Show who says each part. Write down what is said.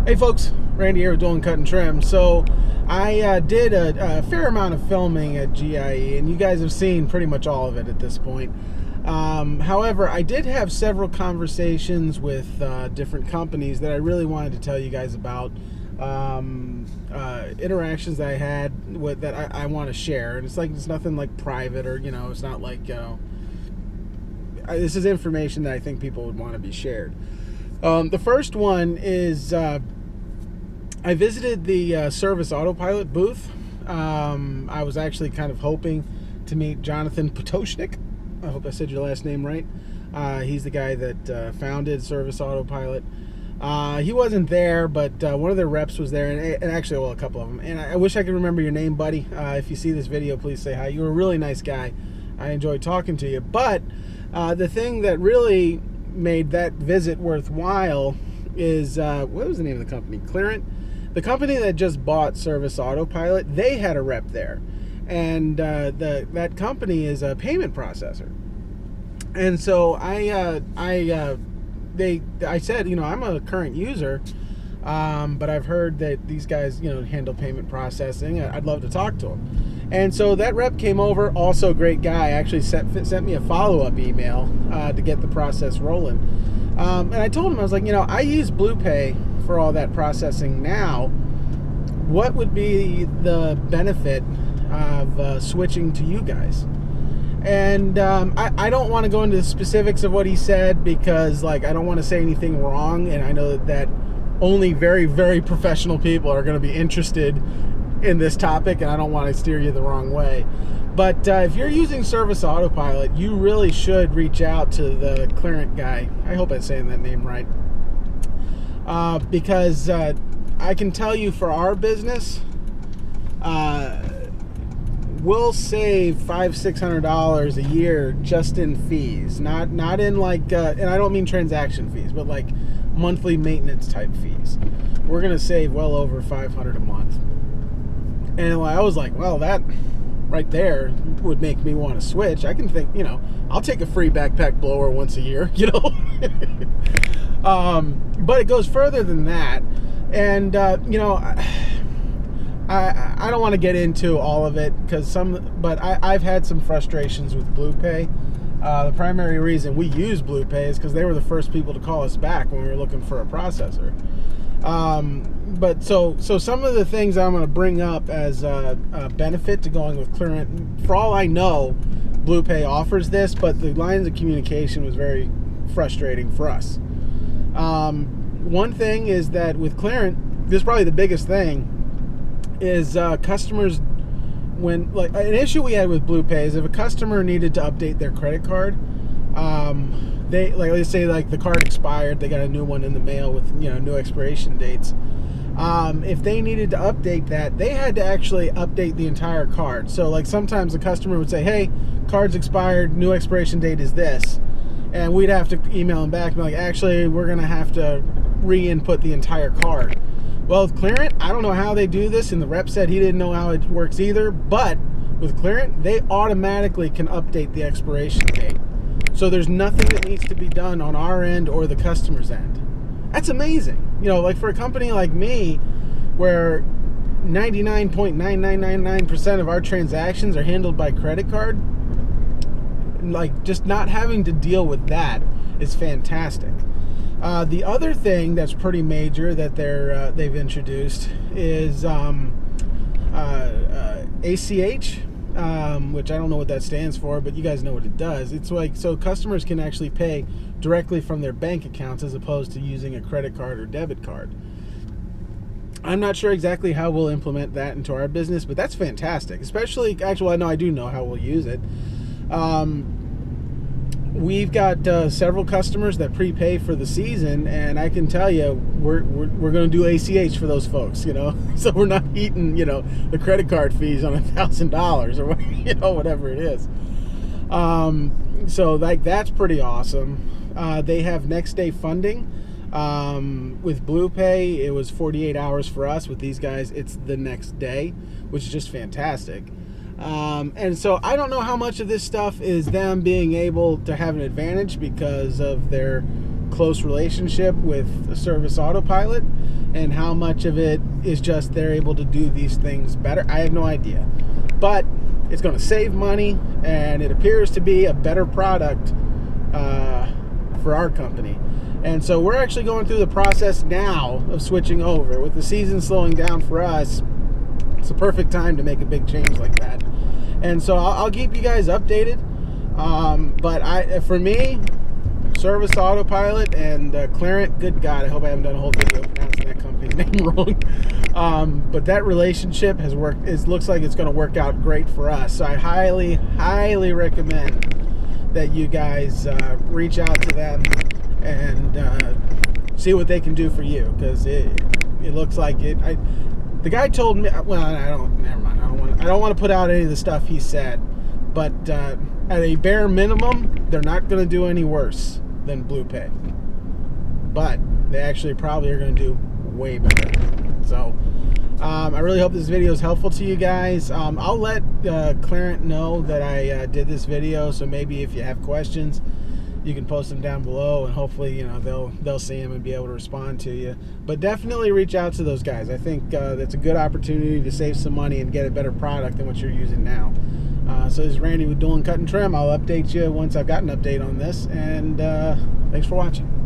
Speaker 1: Hey folks, Randy here with Dolan Cut and Trim. So I did a fair amount of filming at GIE, and you guys have seen pretty much all of it at this point. However, I did have several conversations with different companies that I really wanted to tell you guys about. Interactions that I had with that I want to share, and it's nothing like private, or it's not like this is information that I think people would want to be shared. The first one is I visited the Service Autopilot booth. I was actually kind of hoping to meet Jonathan Potoshnik. I hope I said your last name right. He's the guy that founded Service Autopilot. He wasn't there, but one of their reps was there, and actually, well, a couple of them. And I wish I could remember your name, buddy. If you see this video, please say hi. You were a really nice guy. I enjoyed talking to you. But the thing that really made that visit worthwhile is, what was the name of the company? Clearent. The company that just bought Service Autopilot, they had a rep there. And that company is a payment processor. And so I said, I'm a current user, but I've heard that these guys, handle payment processing. I'd love to talk to them. And so that rep came over, also a great guy, actually sent me a follow-up email to get the process rolling. And I told him, I was like, I use BluePay for all that processing now. What would be the benefit of switching to you guys? And I don't want to go into the specifics of what he said, because I don't want to say anything wrong, and I know that only very, very professional people are going to be interested in this topic, and I don't want to steer you the wrong way. But if you're using Service Autopilot, you really should reach out to the Clearent guy. I hope I'm saying that name right. Because I can tell you, for our business, we'll save $500-600 a year just in fees, not in and I don't mean transaction fees, but like monthly maintenance type fees. We're gonna save well over $500 a month. And I was like, well, that right there would make me want to switch. I can think, I'll take a free backpack blower once a year, but it goes further than that. And I don't want to get into all of it, but I've had some frustrations with BluePay. The primary reason we use BluePay is because they were the first people to call us back when we were looking for a processor. But so some of the things I'm going to bring up as a benefit to going with Clearent, for all I know, BluePay offers this, but the lines of communication was very frustrating for us. One thing is that with Clearent, this is probably the biggest thing, is customers, when an issue we had with BluePay is if a customer needed to update their credit card, they let's say the card expired, they got a new one in the mail with new expiration dates. If they needed to update that, they had to actually update the entire card. So sometimes the customer would say, hey, card's expired, new expiration date is this, and we'd have to email them back and be like, actually, we're gonna have to re-input the entire card. Well, with Clearent, I don't know how they do this, and the rep said he didn't know how it works either, but with Clearent, they automatically can update the expiration date. So there's nothing that needs to be done on our end or the customer's end. That's amazing. For a company like me, where 99.9999% of our transactions are handled by credit card, just not having to deal with that is fantastic. The other thing that's pretty major that they've introduced is ACH, which I don't know what that stands for, but you guys know what it does. It's so customers can actually pay directly from their bank accounts as opposed to using a credit card or debit card. I'm not sure exactly how we'll implement that into our business, but that's fantastic. Actually, I do know how we'll use it. We've got several customers that prepay for the season, and I can tell you we're going to do ACH for those folks, so we're not eating the credit card fees on $1,000 or whatever it is. So that's pretty awesome. They have next day funding. With BluePay, it was 48 hours for us. With these guys, it's the next day, which is just fantastic. And so I don't know how much of this stuff is them being able to have an advantage because of their close relationship with the service Autopilot, and how much of it is just they're able to do these things better. I have no idea, but it's going to save money, and it appears to be a better product for our company. And so we're actually going through the process now of switching over. With the season slowing down for us, it's a perfect time to make a big change like that. And so I'll keep you guys updated. But for me, Service Autopilot and Clearent, good God, I hope I haven't done a whole video pronouncing that company's name wrong. But that relationship has worked. It looks like it's going to work out great for us. So I highly, highly recommend that you guys reach out to them and see what they can do for you, because it looks like it. The guy told me, well, never mind. I don't want to put out any of the stuff he said, but at a bare minimum, they're not going to do any worse than BluePay, but they actually probably are going to do way better. So I really hope this video is helpful to you guys. I'll let Clearent know that I did this video, so maybe if you have questions, you can post them down below, and hopefully, they'll see them and be able to respond to you. But definitely reach out to those guys. I think that's a good opportunity to save some money and get a better product than what you're using now. So this is Randy with Dual and Cut and Trim. I'll update you once I've got an update on this, and thanks for watching.